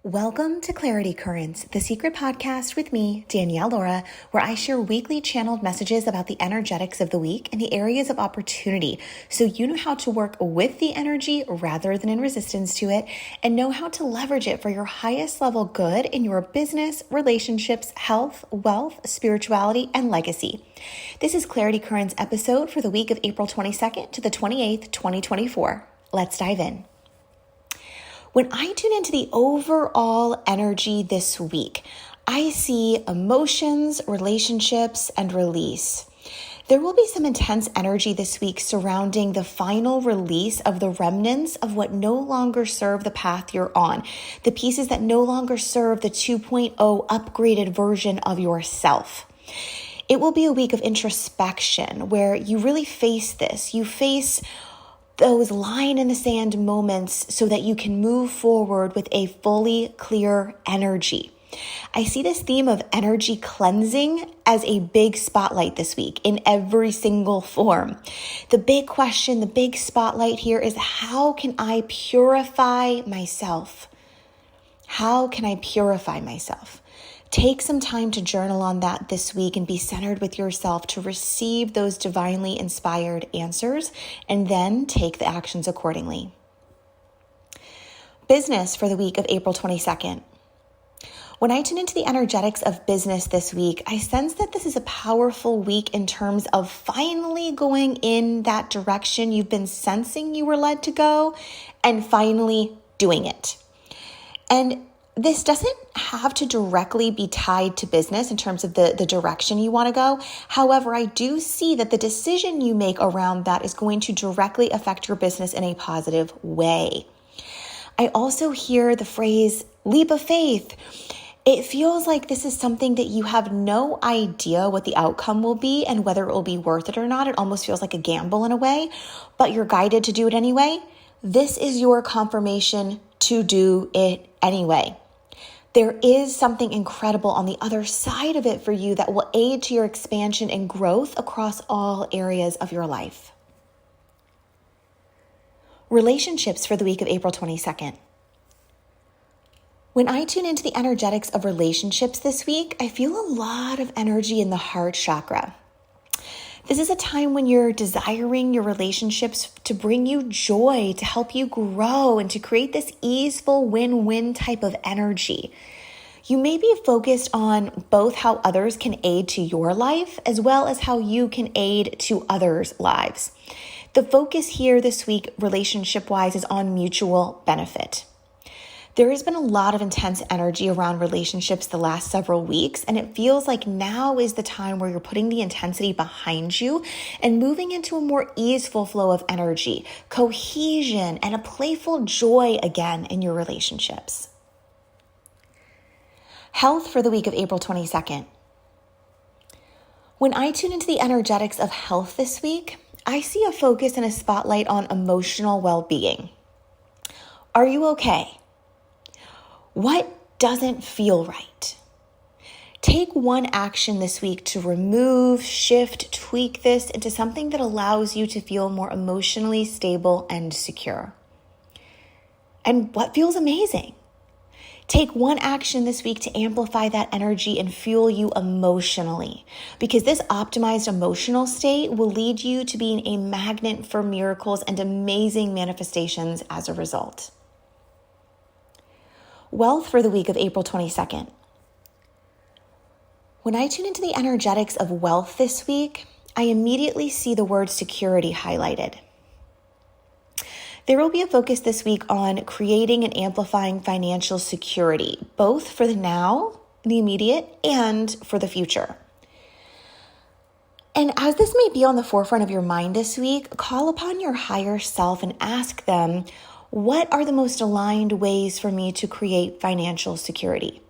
Welcome to Clarity Currents, the secret podcast with me, Danielle Laura, where I share weekly channeled messages about the energetics of the week and the areas of opportunity, so you know how to work with the energy rather than in resistance to it, and know how to leverage it for your highest level good in your business, relationships, health, wealth, spirituality, and legacy. This is Clarity Currents episode for the week of April 22nd to the 28th, 2024. Let's dive in. When I tune into the overall energy this week, I see emotions, relationships, and release. There will be some intense energy this week surrounding the final release of the remnants of what no longer serve the path you're on, the pieces that no longer serve the 2.0 upgraded version of yourself. It will be a week of introspection where you really face this. You face those line in the sand moments so that you can move forward with a fully clear energy. I see this theme of energy cleansing as a big spotlight this week in every single form. The big question, the big spotlight here is, how can I purify myself? How can I purify myself? Take some time to journal on that this week and be centered with yourself to receive those divinely inspired answers and then take the actions accordingly. Business for the week of April 22nd. When I tune into the energetics of business this week, I sense that this is a powerful week in terms of finally going in that direction you've been sensing you were led to go and finally doing it. And this doesn't have to directly be tied to business in terms of the direction you want to go. However, I do see that the decision you make around that is going to directly affect your business in a positive way. I also hear the phrase leap of faith. It feels like this is something that you have no idea what the outcome will be and whether it will be worth it or not. It almost feels like a gamble in a way, but you're guided to do it anyway. This is your confirmation to do it anyway. There is something incredible on the other side of it for you that will aid to your expansion and growth across all areas of your life. Relationships for the week of April 22nd. When I tune into the energetics of relationships this week, I feel a lot of energy in the heart chakra. This is a time when you're desiring your relationships to bring you joy, to help you grow, and to create this easeful win-win type of energy. You may be focused on both how others can aid to your life, as well as how you can aid to others' lives. The focus here this week, relationship-wise, is on mutual benefit. There has been a lot of intense energy around relationships the last several weeks, and it feels like now is the time where you're putting the intensity behind you and moving into a more easeful flow of energy, cohesion, and a playful joy again in your relationships. Health for the week of April 22nd. When I tune into the energetics of health this week, I see a focus and a spotlight on emotional well-being. Are you okay? What doesn't feel right? Take one action this week to remove, shift, tweak this into something that allows you to feel more emotionally stable and secure. And what feels amazing? Take one action this week to amplify that energy and fuel you emotionally, because this optimized emotional state will lead you to being a magnet for miracles and amazing manifestations as a result. Wealth for the week of April 22nd. When I tune into the energetics of wealth this week, I immediately see the word security highlighted. There will be a focus this week on creating and amplifying financial security, both for the now, the immediate, and for the future. And as this may be on the forefront of your mind this week, call upon your higher self and ask them, what are the most aligned ways for me to create financial security?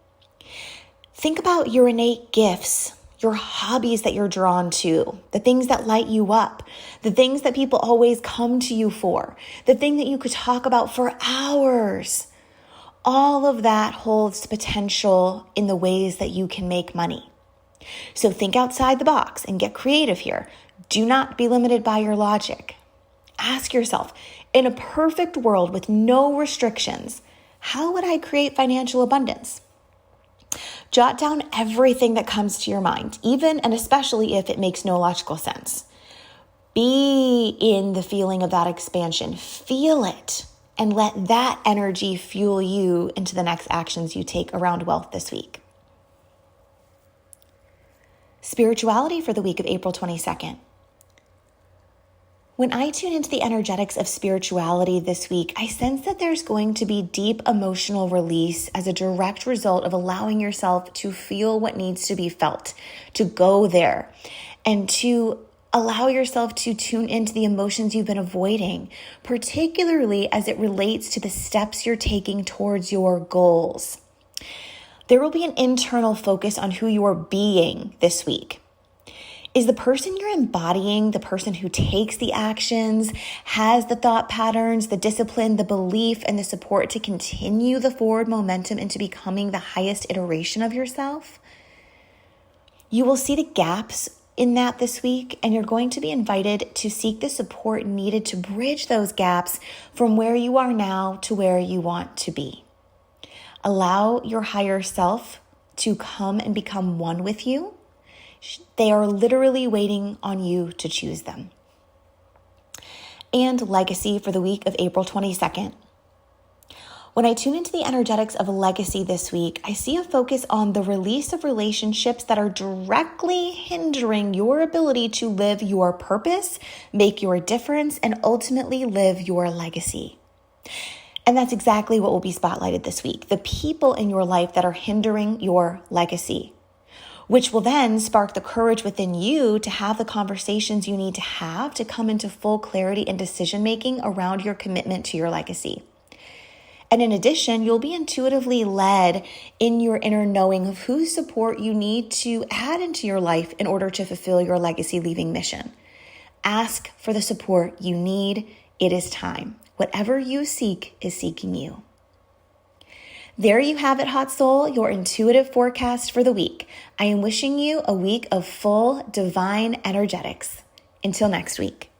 Think about your innate gifts, your hobbies that you're drawn to, the things that light you up, the things that people always come to you for, the thing that you could talk about for hours. All of that holds potential in the ways that you can make money. So think outside the box and get creative here. Do not be limited by your logic. Ask yourself, in a perfect world with no restrictions, How would I create financial abundance? Jot down everything that comes to your mind, even and especially if it makes no logical sense. Be in the feeling of that expansion. Feel it and let that energy fuel you into the next actions you take around wealth this week. Spirituality for the week of April 22nd. When I tune into the energetics of spirituality this week, I sense that there's going to be deep emotional release as a direct result of allowing yourself to feel what needs to be felt, to go there, and to allow yourself to tune into the emotions you've been avoiding, particularly as it relates to the steps you're taking towards your goals. There will be an internal focus on who you're being this week. Is the person you're embodying the person who takes the actions, has the thought patterns, the discipline, the belief, and the support to continue the forward momentum into becoming the highest iteration of yourself? You will see the gaps in that this week, and you're going to be invited to seek the support needed to bridge those gaps from where you are now to where you want to be. Allow your higher self to come and become one with you. They are literally waiting on you to choose them. And legacy for the week of April 22nd. When I tune into the energetics of legacy this week, I see a focus on the release of relationships that are directly hindering your ability to live your purpose, make your difference, and ultimately live your legacy. And that's exactly what will be spotlighted this week. The people in your life that are hindering your legacy, which will then spark the courage within you to have the conversations you need to have to come into full clarity and decision-making around your commitment to your legacy. And in addition, you'll be intuitively led in your inner knowing of whose support you need to add into your life in order to fulfill your legacy leaving mission. Ask for the support you need. It is time. Whatever you seek is seeking you. There you have it, Hot Soul, your intuitive forecast for the week. I am wishing you a week of full divine energetics. Until next week.